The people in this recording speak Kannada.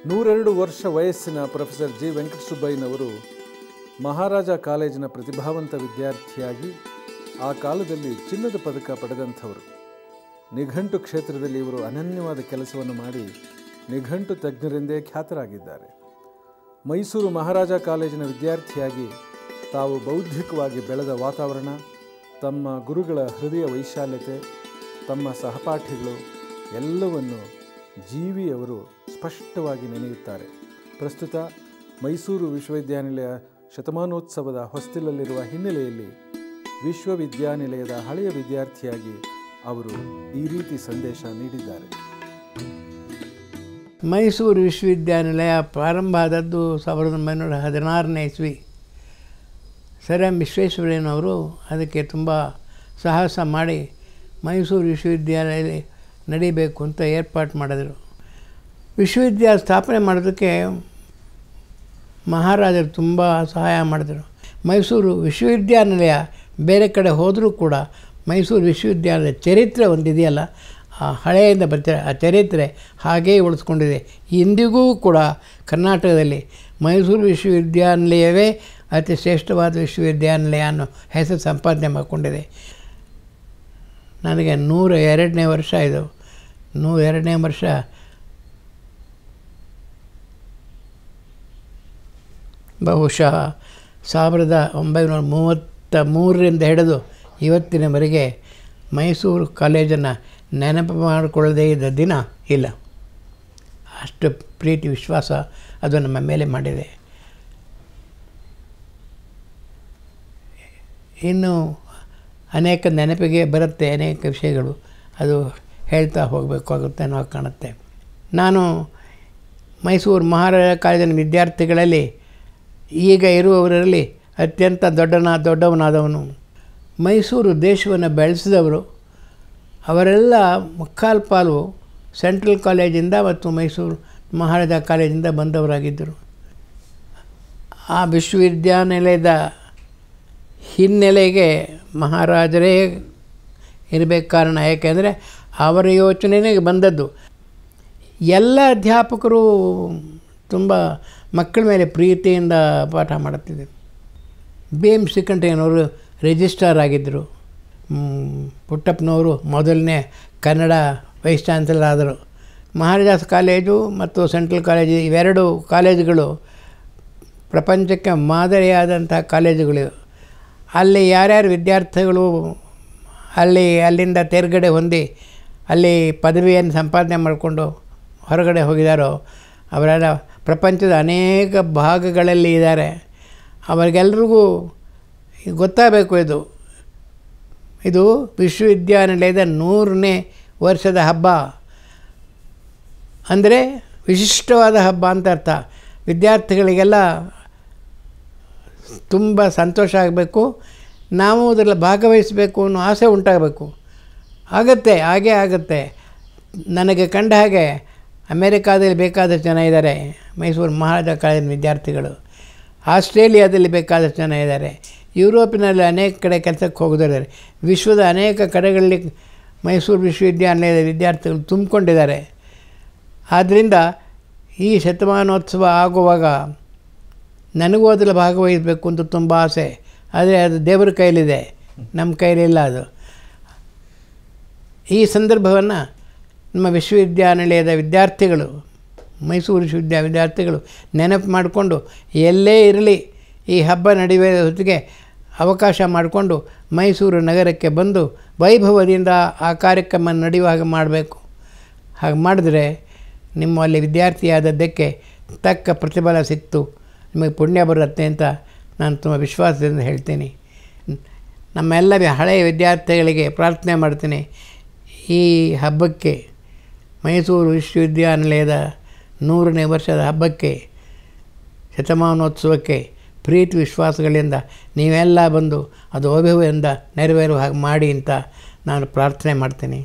102 ವರ್ಷ ವಯಸ್ಸಿನ ಪ್ರೊಫೆಸರ್ ಜಿ ವೆಂಕಟಸುಬ್ಬಯ್ಯನವರು ಮಹಾರಾಜ ಕಾಲೇಜಿನ ಪ್ರತಿಭಾವಂತ ವಿದ್ಯಾರ್ಥಿಯಾಗಿ ಆ ಕಾಲದಲ್ಲಿ ಚಿನ್ನದ ಪದಕ ಪಡೆದಂಥವರು. ನಿಘಂಟು ಕ್ಷೇತ್ರದಲ್ಲಿ ಇವರು ಅನನ್ಯವಾದ ಕೆಲಸವನ್ನು ಮಾಡಿ ನಿಘಂಟು ತಜ್ಞರೆಂದೇ ಖ್ಯಾತರಾಗಿದ್ದಾರೆ. ಮೈಸೂರು ಮಹಾರಾಜ ಕಾಲೇಜಿನ ವಿದ್ಯಾರ್ಥಿಯಾಗಿ ತಾವು ಬೌದ್ಧಿಕವಾಗಿ ಬೆಳೆದ ವಾತಾವರಣ, ತಮ್ಮ ಗುರುಗಳ ಹೃದಯ ವೈಶಾಲ್ಯತೆ, ತಮ್ಮ ಸಹಪಾಠಿಗಳು ಎಲ್ಲವನ್ನು ಜೀವಿಯವರು ಸ್ಪಷ್ಟವಾಗಿ ನೆನೆಯುತ್ತಾರೆ. ಪ್ರಸ್ತುತ ಮೈಸೂರು ವಿಶ್ವವಿದ್ಯಾನಿಲಯ ಶತಮಾನೋತ್ಸವದ ಹೊಸ್ತಿಲಲ್ಲಿರುವ ಹಿನ್ನೆಲೆಯಲ್ಲಿ ವಿಶ್ವವಿದ್ಯಾನಿಲಯದ ಹಳೆಯ ವಿದ್ಯಾರ್ಥಿಯಾಗಿ ಅವರು ಈ ರೀತಿ ಸಂದೇಶ ನೀಡಿದ್ದಾರೆ. ಮೈಸೂರು ವಿಶ್ವವಿದ್ಯಾನಿಲಯ ಪ್ರಾರಂಭ ಆದದ್ದು 1916ನೇ ಇಸ್ವಿ. ಸರ್ ಎಂ ವಿಶ್ವೇಶ್ವರಯ್ಯನವರು ಅದಕ್ಕೆ ತುಂಬ ಸಾಹಸ ಮಾಡಿ ಮೈಸೂರು ವಿಶ್ವವಿದ್ಯಾಲಯ ನಡೀಬೇಕು ಅಂತ ಏರ್ಪಾಟು ಮಾಡಿದರು. ವಿಶ್ವವಿದ್ಯಾಲಯ ಸ್ಥಾಪನೆ ಮಾಡೋದಕ್ಕೆ ಮಹಾರಾಜರು ತುಂಬ ಸಹಾಯ ಮಾಡಿದರು. ಮೈಸೂರು ವಿಶ್ವವಿದ್ಯಾನಿಲಯ ಬೇರೆ ಕಡೆ ಹೋದರೂ ಕೂಡ ಮೈಸೂರು ವಿಶ್ವವಿದ್ಯಾಲಯದ ಚರಿತ್ರೆ ಒಂದಿದೆಯಲ್ಲ, ಆ ಹಳೆಯಿಂದ ಬರ್ತಾರೆ, ಆ ಚರಿತ್ರೆ ಹಾಗೇ ಉಳಿಸ್ಕೊಂಡಿದೆ. ಇಂದಿಗೂ ಕೂಡ ಕರ್ನಾಟಕದಲ್ಲಿ ಮೈಸೂರು ವಿಶ್ವವಿದ್ಯಾನಿಲಯವೇ ಅತಿ ಶ್ರೇಷ್ಠವಾದ ವಿಶ್ವವಿದ್ಯಾನಿಲಯ ಅನ್ನೋ ಹೆಸರು ಸಂಪಾದನೆ ಮಾಡಿಕೊಂಡಿದೆ. ನನಗೆ 102ನೇ ವರ್ಷ ಇದು. 102ನೇ ವರ್ಷ ಬಹುಶಃ 1933ರಿಂದ ಹಿಡಿದು ಇವತ್ತಿನವರೆಗೆ ಮೈಸೂರು ಕಾಲೇಜನ್ನು ನೆನಪು ಮಾಡಿಕೊಳ್ಳದೇ ಇದ್ದ ದಿನ ಇಲ್ಲ. ಅಷ್ಟು ಪ್ರೀತಿ ವಿಶ್ವಾಸ ಅದು ನಮ್ಮ ಮೇಲೆ ಮಾಡಿದೆ. ಇನ್ನು ಅನೇಕ ನೆನಪಿಗೆ ಬರುತ್ತೆ, ಅನೇಕ ವಿಷಯಗಳು, ಅದು ಹೇಳ್ತಾ ಹೋಗಬೇಕಾಗುತ್ತೆ ಅನ್ನೋ ಕಾಣುತ್ತೆ. ನಾನು ಮೈಸೂರು ಮಹಾರಾಜ ಕಾಲೇಜಿನ ವಿದ್ಯಾರ್ಥಿಗಳಲ್ಲಿ ಈಗ ಇರುವವರಲ್ಲಿ ಅತ್ಯಂತ ದೊಡ್ಡವನಾದವನು. ಮೈಸೂರು ದೇಶವನ್ನು ಬೆಳೆಸಿದವರು ಅವರೆಲ್ಲ ಮುಕ್ಕಾಲು ಪಾಲು ಸೆಂಟ್ರಲ್ ಕಾಲೇಜಿಂದ ಮತ್ತು ಮೈಸೂರು ಮಹಾರಾಜ ಕಾಲೇಜಿಂದ ಬಂದವರಾಗಿದ್ದರು. ಆ ವಿಶ್ವವಿದ್ಯಾನಿಲಯದ ಹಿನ್ನೆಲೆಗೆ ಮಹಾರಾಜರೇ ಇರಬೇಕು ಕಾರಣ. ಏಕೆಂದರೆ ಅವರ ಯೋಚನೆಯೇ ಬಂದದ್ದು. ಎಲ್ಲ ಅಧ್ಯಾಪಕರು ತುಂಬ ಮಕ್ಕಳ ಮೇಲೆ ಪ್ರೀತಿಯಿಂದ ಪಾಠ ಮಾಡುತ್ತಿದ್ದರು. BM ಶ್ರೀಕಂಠಯ್ಯನವರು ರಿಜಿಸ್ಟ್ರಾರ್ ಆಗಿದ್ದರು. ಪುಟ್ಟಪ್ಪನವರು ಮೊದಲನೇ ಕನ್ನಡ ವೈಸ್ ಚಾನ್ಸಲರ್ ಆದರು. ಮಹಾರಾಜಾಸ್ ಕಾಲೇಜು ಮತ್ತು ಸೆಂಟ್ರಲ್ ಕಾಲೇಜು ಇವೆರಡು ಕಾಲೇಜುಗಳು ಪ್ರಪಂಚಕ್ಕೆ ಮಾದರಿಯಾದಂಥ ಕಾಲೇಜುಗಳು. ಅಲ್ಲಿ ಯಾರ್ಯಾರು ವಿದ್ಯಾರ್ಥಿಗಳು ಅಲ್ಲಿಂದ ತೇರ್ಗಡೆ ಹೊಂದಿ ಅಲ್ಲಿ ಪದವಿಯನ್ನು ಸಂಪಾದನೆ ಮಾಡಿಕೊಂಡು ಹೊರಗಡೆ ಹೋಗಿದ್ದಾರೋ ಅವರೆಲ್ಲ ಪ್ರಪಂಚದ ಅನೇಕ ಭಾಗಗಳಲ್ಲಿ ಇದ್ದಾರೆ. ಅವರಿಗೆಲ್ರಿಗೂ ಗೊತ್ತಾಗಬೇಕು, ಇದು ವಿಶ್ವವಿದ್ಯಾನಿಲಯದ 100ನೇ ವರ್ಷದ ಹಬ್ಬ ಅಂದರೆ ವಿಶಿಷ್ಟವಾದ ಹಬ್ಬ ಅಂತ ಅರ್ಥ. ವಿದ್ಯಾರ್ಥಿಗಳಿಗೆಲ್ಲ ತುಂಬ ಸಂತೋಷ ಆಗಬೇಕು, ನಾವು ಅದರಲ್ಲಿ ಭಾಗವಹಿಸಬೇಕು ಅನ್ನೋ ಆಸೆ ಉಂಟಾಗಬೇಕು. ಹಾಗೇ ಆಗುತ್ತೆ. ನನಗೆ ಕಂಡ ಹಾಗೆ ಅಮೇರಿಕಾದಲ್ಲಿ ಬೇಕಾದಷ್ಟು ಜನ ಇದ್ದಾರೆ ಮೈಸೂರು ಮಹಾರಾಜ ಕಾಲೇಜಿನ ವಿದ್ಯಾರ್ಥಿಗಳು. ಆಸ್ಟ್ರೇಲಿಯಾದಲ್ಲಿ ಬೇಕಾದಷ್ಟು ಜನ ಇದ್ದಾರೆ. ಯುರೋಪಿನಲ್ಲಿ ಅನೇಕ ಕಡೆ ಕೆಲಸಕ್ಕೆ ಹೋಗಿದ್ದಾರೆ. ವಿಶ್ವದ ಅನೇಕ ಕಡೆಗಳಲ್ಲಿ ಮೈಸೂರು ವಿಶ್ವವಿದ್ಯಾನಿಲಯದ ವಿದ್ಯಾರ್ಥಿಗಳು ತುಂಬಿಕೊಂಡಿದ್ದಾರೆ. ಆದ್ದರಿಂದ ಈ ಶತಮಾನೋತ್ಸವ ಆಗುವಾಗ ನನಗೂ ಅದರಲ್ಲಿ ಭಾಗವಹಿಸಬೇಕು ಅಂತ ತುಂಬ ಆಸೆ. ಆದರೆ ಅದು ದೇವರ ಕೈಲಿದೆ, ನಮ್ಮ ಕೈಲಿಲ್ಲ ಅದು. ಈ ಸಂದರ್ಭವನ್ನು ನಮ್ಮ ವಿಶ್ವವಿದ್ಯಾನಿಲಯದ ವಿದ್ಯಾರ್ಥಿಗಳು, ಮೈಸೂರು ವಿದ್ಯಾರ್ಥಿಗಳು ನೆನಪು ಮಾಡಿಕೊಂಡು ಎಲ್ಲೇ ಇರಲಿ ಈ ಹಬ್ಬ ನಡೆಯುವ ಹೊತ್ತಿಗೆ ಅವಕಾಶ ಮಾಡಿಕೊಂಡು ಮೈಸೂರು ನಗರಕ್ಕೆ ಬಂದು ವೈಭವದಿಂದ ಆ ಕಾರ್ಯಕ್ರಮ ನಡೆಯುವಾಗ ಮಾಡಬೇಕು. ಹಾಗೆ ಮಾಡಿದ್ರೆ ನಿಮ್ಮಲ್ಲಿ ವಿದ್ಯಾರ್ಥಿಯಾದದ್ದಕ್ಕೆ ತಕ್ಕ ಪ್ರತಿಫಲ ಸಿಕ್ತು, ನಿಮಗೆ ಪುಣ್ಯ ಬರುತ್ತೆ ಅಂತ ನಾನು ತುಂಬ ವಿಶ್ವಾಸದಿಂದ ಹೇಳ್ತೀನಿ. ನಮ್ಮೆಲ್ಲ ಹಳೆಯ ವಿದ್ಯಾರ್ಥಿಗಳಿಗೆ ಪ್ರಾರ್ಥನೆ ಮಾಡ್ತೀನಿ, ಈ ಹಬ್ಬಕ್ಕೆ ಮೈಸೂರು ವಿಶ್ವವಿದ್ಯಾನಿಲಯದ 100ನೇ ವರ್ಷದ ಹಬ್ಬಕ್ಕೆ, ಶತಮಾನೋತ್ಸವಕ್ಕೆ ಪ್ರೀತಿ ವಿಶ್ವಾಸಗಳಿಂದ ನೀವೆಲ್ಲ ಬಂದು ಅದು ವೈಭವದಿಂದ ನೆರವೇರುವ ಹಾಗೆ ಮಾಡಿ ಅಂತ ನಾನು ಪ್ರಾರ್ಥನೆ ಮಾಡ್ತೀನಿ.